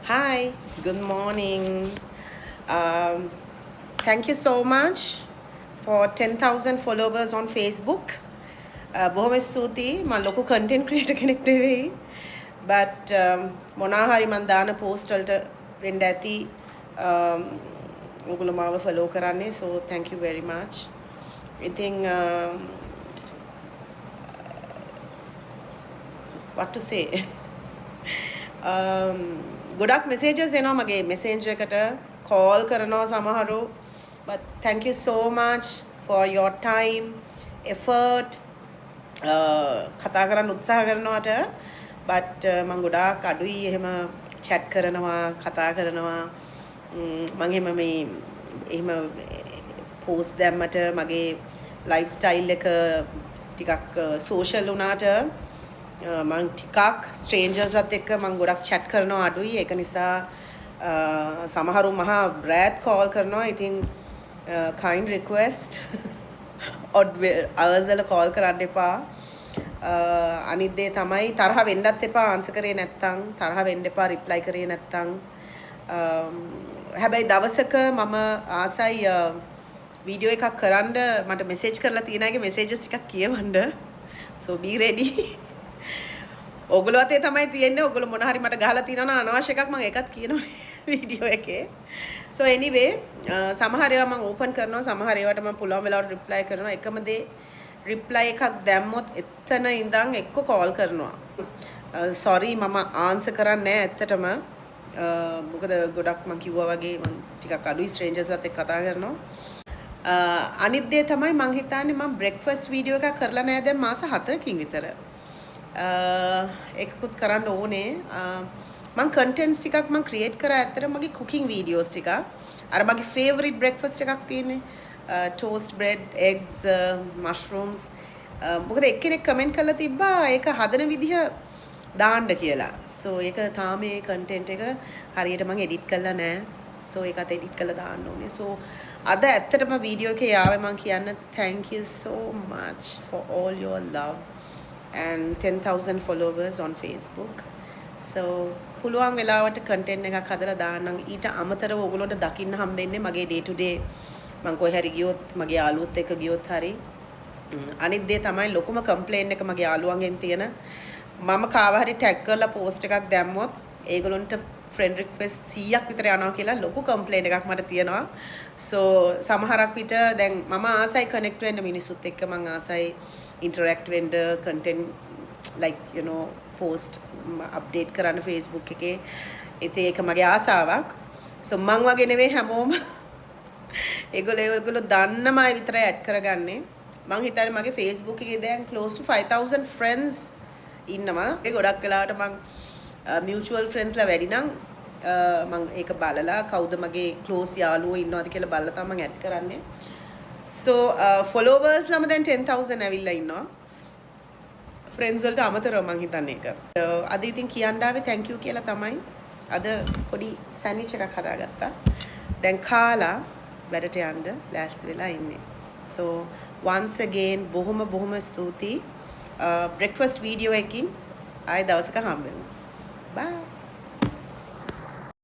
Hi, good morning. Um, Thank you so much for 10,000 followers on Facebook. බොහොම ස්තුතියි. මම ලොකු content creator කෙනෙක් නෙවෙයි. But මොනවා හරි මම දාන post වලට වෙන්න ඇති ඔයගොල්ලෝ මාව follow කරන්නේ. So thank you very much. ඉතින් what to say? ගොඩක් messages එනවා මගේ messenger එකට call කරනවා සමහරු. But thank you so much for your time, effort. කතා කරන්න උත්සාහ කරනවට but මම ගොඩාක් අඩුයි එහෙම chat කරනවා කතා කරනවා මම එහෙම post දැම්මට මගේ lifestyle එක ටිකක් social වුණාට මම ටිකක් strangers අත් එක්ක මම ගොඩක් chat කරනවා අඩුයි ඒක නිසා සමහරු මහා brad call කරනවා ඉතින් kind request odd hours වල call කරන්න එපා අනිත් දේ තමයි තරහ වෙන්නත් එපා answer කරේ නැත්තම් තරහ වෙන්න එපා reply කරේ නැත්තම් හැබැයි දවසක මම ආසයි වීඩියෝ එකක් කරන්න මට message කරලා තියෙන අයගේ messages ටිකක් කියවන්න so be ready ඔගොල්ලෝ අතේ තමයි තියෙන්නේ ඔගොල්ලෝ මොන හරි මට ගහලා තියෙනවා නම් අනවශ්‍ය එකක් මම ඒකත් කියනවා වීඩියෝ එකේ so anyway සමහර ඒවා මම open කරනවා සමහර ඒවාට මම පුළුවන් වෙලාවට reply කරනවා එකම දේ reply එකක් දැම්මොත් එතන ඉඳන් එක්ක call කරනවා sorry මම answer කරන්නේ නැහැ ඇත්තටම මොකද ගොඩක් මම කිව්වා වගේ මම ටිකක් අඩුයි strangers අත් එක්ක කතා කරනවා අනිත් දේ තමයි මම හිතන්නේ මම breakfast video එකක් කරලා නැහැ දැන් මාස 4කින් විතර එකකුත් කරන්න ඕනේ මම contents ටිකක් මම create කරා ඇත්තට මගේ cooking videos ටිකක් අර මගේ favorite breakfast එකක් තියෙන්නේ toast bread eggs mushrooms මොකද එක්කෙනෙක් comment කරලා තිබ්බා ඒක හදන විදිහ දාන්න කියලා so ඒක තාම මේ content එක හරියට මම edit කරලා නැහැ so ඒකත් edit කරලා දාන්න ඕනේ so අද ඇත්තටම video එකේ ආවේ මම කියන්න thank you so much for all your love and 10,000 followers on Facebook. So පුළුවන් වෙලාවට content එකක් හදලා දාන්නම් ඊට අමතරව ඔයගොල්ලන්ට දකින්න හම්බෙන්නේ මගේ day to day මම කොහේ හරි ගියොත් මගේ යාළුවොත් එක්ක ගියොත් හරි අනිත් දේ තමයි ලොකුම complaint එක මගේ යාළුවන්ගෙන් තියෙන මම කාව හරි tag කරලා post එකක් දැම්මොත් ඒගොල්ලන්ට friend request 100ක් විතර යනවා කියලා ලොකු complaint එකක් මට තියෙනවා so සමහරක් විට දැන් මම ආසයි connect වෙන්න මිනිස්සුත් එක්ක මම ආසයි interact වෙන්න content like you know post update කරන්න Facebook එකේ ඉතින් ඒක මගේ ආසාවක් so මං වගේ නෙවෙයි හැමෝම ඒගොල්ලෝ දන්නම අය විතරයි add කරගන්නේ මං හිතන්නේ මගේ Facebook එකේ දැන් close to 5000 friends ඉන්නවා ඒ ගොඩක් වෙලාවට මං mutual friends ලා වැඩි නම් මං ඒක බලලා කවුද මගේ close යාළුවෝ ඉන්නවද කියලා බලලා තමයි මං add කරන්නේ so followers ළම දැන් 10,000 ඇවිල්ලා ඉන්නවා friends වලට අමතරව මං හිතන්නේ ඒක අද ඉතින් කියන්න ආවේ thank you කියලා තමයි අද පොඩි sandwich එකක් හදාගත්තා දැන් කාලා වැඩට යන්න ලෑස්ති වෙලා ඉන්නේ so once again බොහොම ස්තුතියි breakfast video එකකින් ආයෙ දවසක හම්බ වෙමු bye